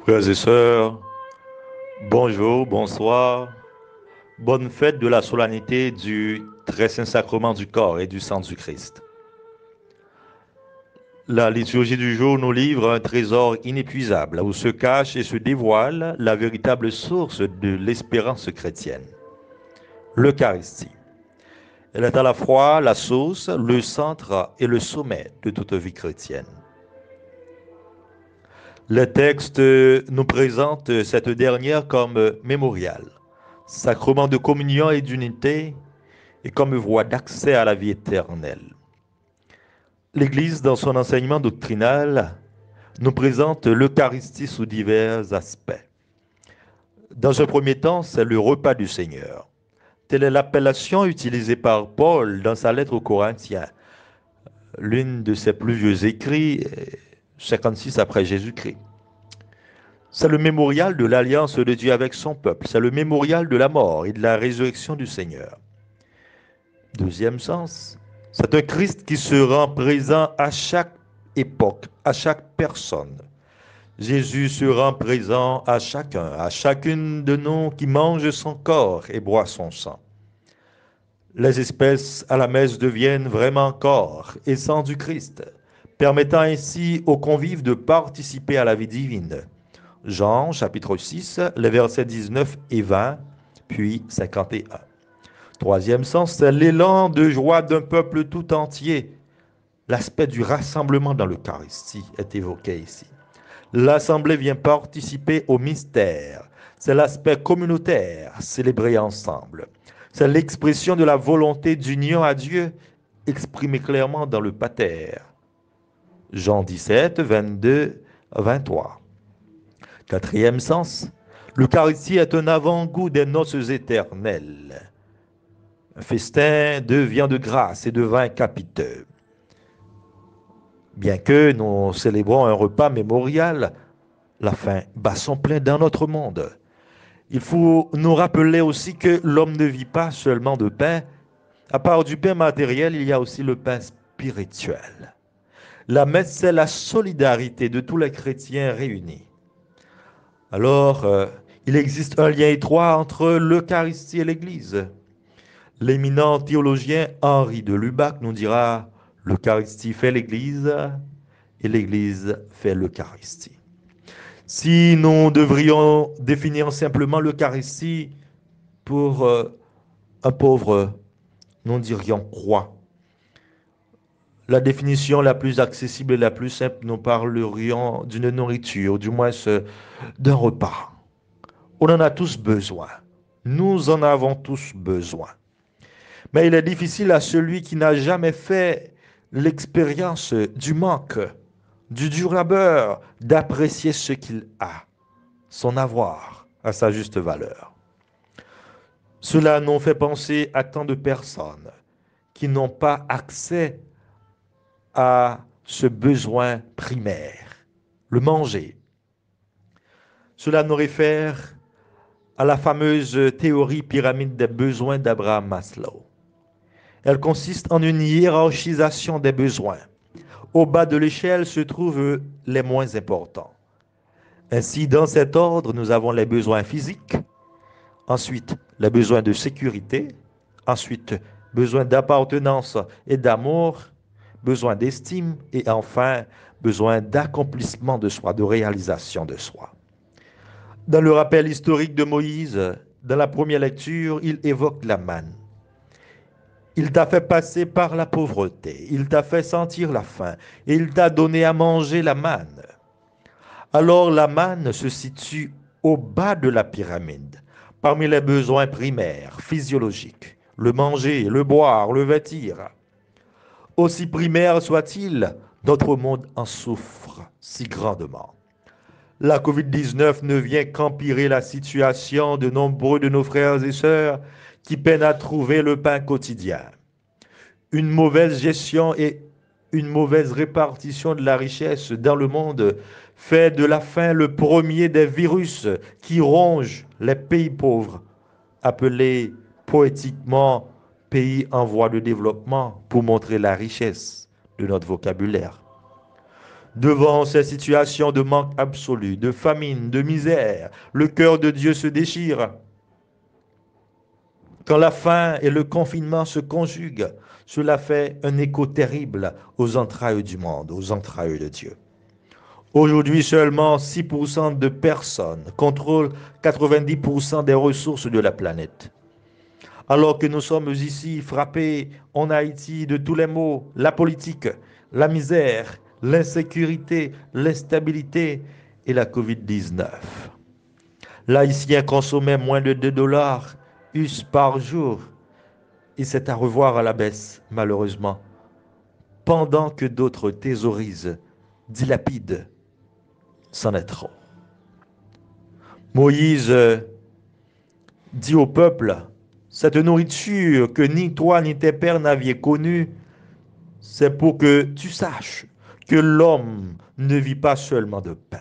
Frères et sœurs, bonjour, bonsoir, bonne fête de la solennité du très saint sacrement du corps et du sang du Christ. La liturgie du jour nous livre un trésor inépuisable où se cache et se dévoile la véritable source de l'espérance chrétienne, l'Eucharistie. Elle est à la fois la source, le centre et le sommet de toute vie chrétienne. Le texte nous présente cette dernière comme mémorial, sacrement de communion et d'unité, et comme voie d'accès à la vie éternelle. L'Église, dans son enseignement doctrinal, nous présente l'Eucharistie sous divers aspects. Dans un premier temps, c'est le repas du Seigneur. Telle est l'appellation utilisée par Paul dans sa lettre aux Corinthiens, l'une de ses plus vieux écrits, 56 après Jésus-Christ. C'est le mémorial de l'alliance de Dieu avec son peuple. C'est le mémorial de la mort et de la résurrection du Seigneur. Deuxième sens, c'est un Christ qui se rend présent à chaque époque, à chaque personne. Jésus se rend présent à chacun, à chacune de nous qui mange son corps et boit son sang. Les espèces à la messe deviennent vraiment corps et sang du Christ, permettant ainsi aux convives de participer à la vie divine. Jean chapitre 6, les versets 19 et 20, puis 51. Troisième sens, c'est l'élan de joie d'un peuple tout entier. L'aspect du rassemblement dans l'Eucharistie est évoqué ici. L'Assemblée vient participer au mystère. C'est l'aspect communautaire, célébré ensemble. C'est l'expression de la volonté d'union à Dieu, exprimée clairement dans le Pater. Jean 17, 22, 23. Quatrième sens, l'Eucharistie est un avant-goût des noces éternelles. Un festin de viande de grâce et de vin capiteux. Bien que nous célébrons un repas mémorial, la faim bat son plein dans notre monde. Il faut nous rappeler aussi que l'homme ne vit pas seulement de pain. À part du pain matériel, il y a aussi le pain spirituel. La messe, c'est la solidarité de tous les chrétiens réunis. Alors, il existe un lien étroit entre l'Eucharistie et l'Église. L'éminent théologien Henri de Lubac nous dira « L'Eucharistie fait l'Église et l'Église fait l'Eucharistie ». Si nous devrions définir simplement l'Eucharistie pour un pauvre, nous dirions quoi? La définition la plus accessible et la plus simple, nous parlerions d'une nourriture, du moins d'un repas. On en a tous besoin. Nous en avons tous besoin. Mais il est difficile à celui qui n'a jamais fait l'expérience du manque, du dur labeur, d'apprécier ce qu'il a, son avoir, à sa juste valeur. Cela nous fait penser à tant de personnes qui n'ont pas accès à ce besoin primaire, le manger. Cela nous réfère à la fameuse théorie pyramide des besoins d'Abraham Maslow. Elle consiste en une hiérarchisation des besoins. Au bas de l'échelle se trouvent les moins importants. Ainsi, dans cet ordre, nous avons les besoins physiques, ensuite les besoins de sécurité, ensuite besoin d'appartenance et d'amour, besoin d'estime et enfin besoin d'accomplissement de soi, de réalisation de soi. Dans le rappel historique de Moïse, dans la première lecture, il évoque la manne. Il t'a fait passer par la pauvreté, il t'a fait sentir la faim, et il t'a donné à manger la manne. Alors la manne se situe au bas de la pyramide, parmi les besoins primaires, physiologiques, le manger, le boire, le vêtir. Aussi primaire soit-il, notre monde en souffre si grandement. La Covid-19 ne vient qu'empirer la situation de nombreux de nos frères et sœurs qui peinent à trouver le pain quotidien. Une mauvaise gestion et une mauvaise répartition de la richesse dans le monde fait de la faim le premier des virus qui rongent les pays pauvres, appelés poétiquement pays en voie de développement pour montrer la richesse de notre vocabulaire. Devant ces situations de manque absolu, de famine, de misère, le cœur de Dieu se déchire. Quand la faim et le confinement se conjuguent, cela fait un écho terrible aux entrailles du monde, aux entrailles de Dieu. Aujourd'hui, seulement 6% de personnes contrôlent 90% des ressources de la planète. Alors que nous sommes ici frappés en Haïti de tous les maux, la politique, la misère, l'insécurité, l'instabilité et la Covid-19. L'Haïtien consommait moins de 2 dollars US par jour et c'est à revoir à la baisse, malheureusement, pendant que d'autres thésaurisent, dilapident, c'en est trop. Moïse dit au peuple, cette nourriture que ni toi ni tes pères n'aviez connue, c'est pour que tu saches que l'homme ne vit pas seulement de pain.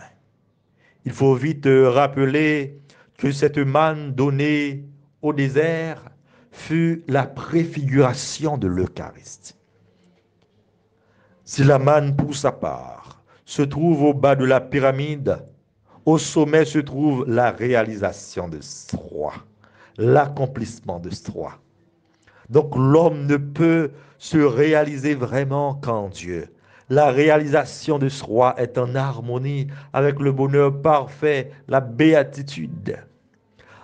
Il faut vite rappeler que cette manne donnée au désert fut la préfiguration de l'Eucharistie. Si la manne, pour sa part, se trouve au bas de la pyramide, au sommet se trouve la réalisation de ce roi, l'accomplissement de ce roi. Donc l'homme ne peut se réaliser vraiment qu'en Dieu. La réalisation de ce roi est en harmonie avec le bonheur parfait, la béatitude.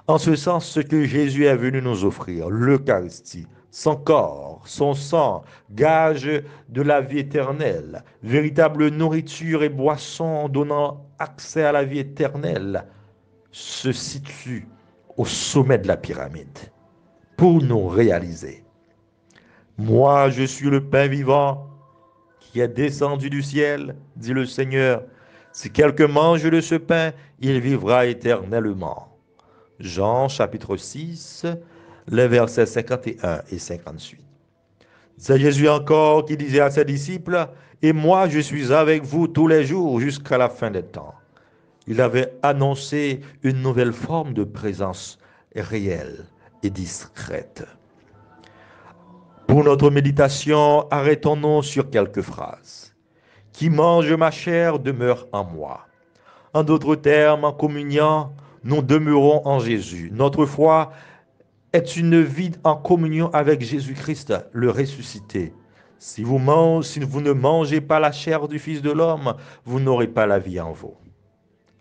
En ce sens, ce que Jésus est venu nous offrir, l'Eucharistie, son corps, son sang, gage de la vie éternelle, véritable nourriture et boisson donnant accès à la vie éternelle, se situe au sommet de la pyramide pour nous réaliser. Moi, je suis le pain vivant qui est descendu du ciel, dit le Seigneur. Si quelqu'un mange de ce pain, il vivra éternellement. Jean chapitre 6, les versets 51 et 58. C'est Jésus encore qui disait à ses disciples, et moi je suis avec vous tous les jours jusqu'à la fin des temps. Il avait annoncé une nouvelle forme de présence réelle et discrète. Pour notre méditation, arrêtons-nous sur quelques phrases. Qui mange ma chair demeure en moi. En d'autres termes, en communiant, nous demeurons en Jésus. Notre foi est une vie en communion avec Jésus-Christ, le ressuscité. Si vous ne mangez pas la chair du Fils de l'homme, vous n'aurez pas la vie en vous.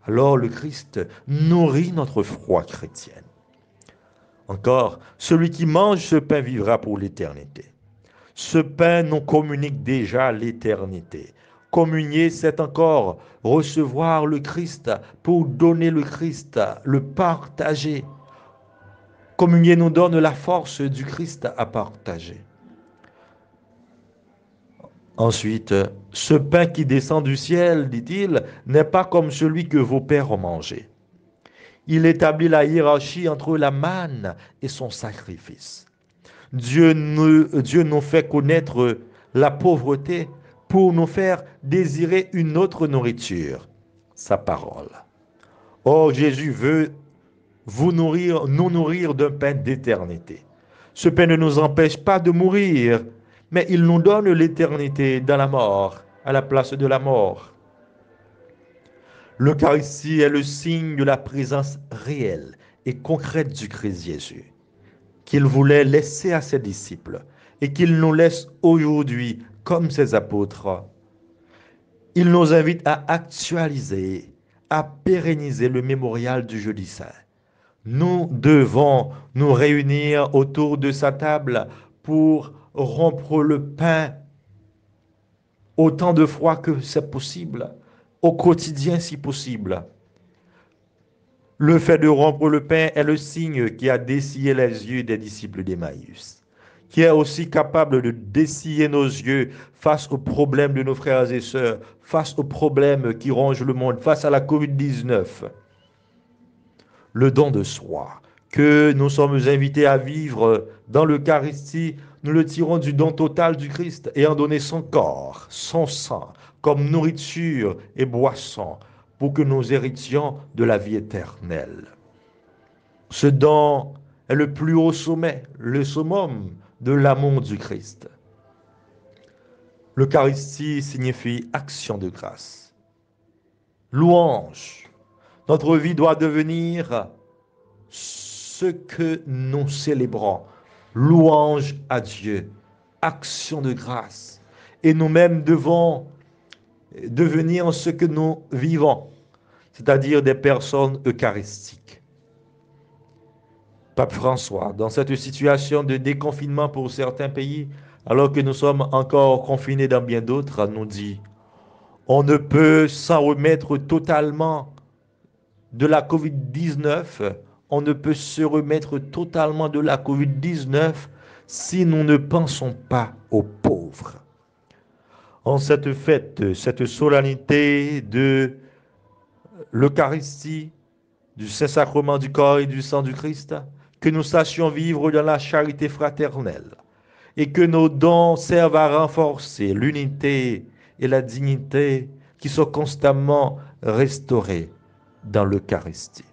Alors le Christ nourrit notre foi chrétienne. Encore, celui qui mange ce pain vivra pour l'éternité. Ce pain nous communique déjà l'éternité. Communier, c'est encore recevoir le Christ pour donner le Christ, le partager. Communier nous donne la force du Christ à partager. Ensuite, ce pain qui descend du ciel, dit-il, n'est pas comme celui que vos pères ont mangé. Il établit la hiérarchie entre la manne et son sacrifice. Dieu nous fait connaître la pauvreté pour nous faire désirer une autre nourriture, sa parole. Or, Jésus veut nous nourrir d'un pain d'éternité. Ce pain ne nous empêche pas de mourir, mais il nous donne l'éternité dans la mort, à la place de la mort. L'Eucharistie est le signe de la présence réelle et concrète du Christ Jésus, qu'il voulait laisser à ses disciples et qu'il nous laisse aujourd'hui comme ses apôtres. Il nous invite à actualiser, à pérenniser le mémorial du Jeudi Saint. Nous devons nous réunir autour de sa table pour rompre le pain autant de fois que c'est possible, au quotidien si possible. Le fait de rompre le pain est le signe qui a dessillé les yeux des disciples d'Emmaüs, qui est aussi capable de dessiller nos yeux face aux problèmes de nos frères et sœurs, face aux problèmes qui rongent le monde, face à la Covid-19. Le don de soi que nous sommes invités à vivre dans l'Eucharistie, nous le tirons du don total du Christ et en donner son corps, son sang, comme nourriture et boisson, pour que nous héritions de la vie éternelle. Ce don est le plus haut sommet, le summum de l'amour du Christ. L'Eucharistie signifie action de grâce, louange. Notre vie doit devenir ce que nous célébrons, louange à Dieu, action de grâce. Et nous-mêmes devons devenir ce que nous vivons, c'est-à-dire des personnes eucharistiques. Pape François, dans cette situation de déconfinement pour certains pays, alors que nous sommes encore confinés dans bien d'autres, nous dit, on ne peut s'en remettre totalement de la COVID-19, on ne peut se remettre totalement de la COVID-19 si nous ne pensons pas aux pauvres. En cette fête, cette solennité de l'Eucharistie, du Saint-Sacrement du corps et du sang du Christ, que nous sachions vivre dans la charité fraternelle et que nos dons servent à renforcer l'unité et la dignité qui sont constamment restaurées dans l'Eucharistie.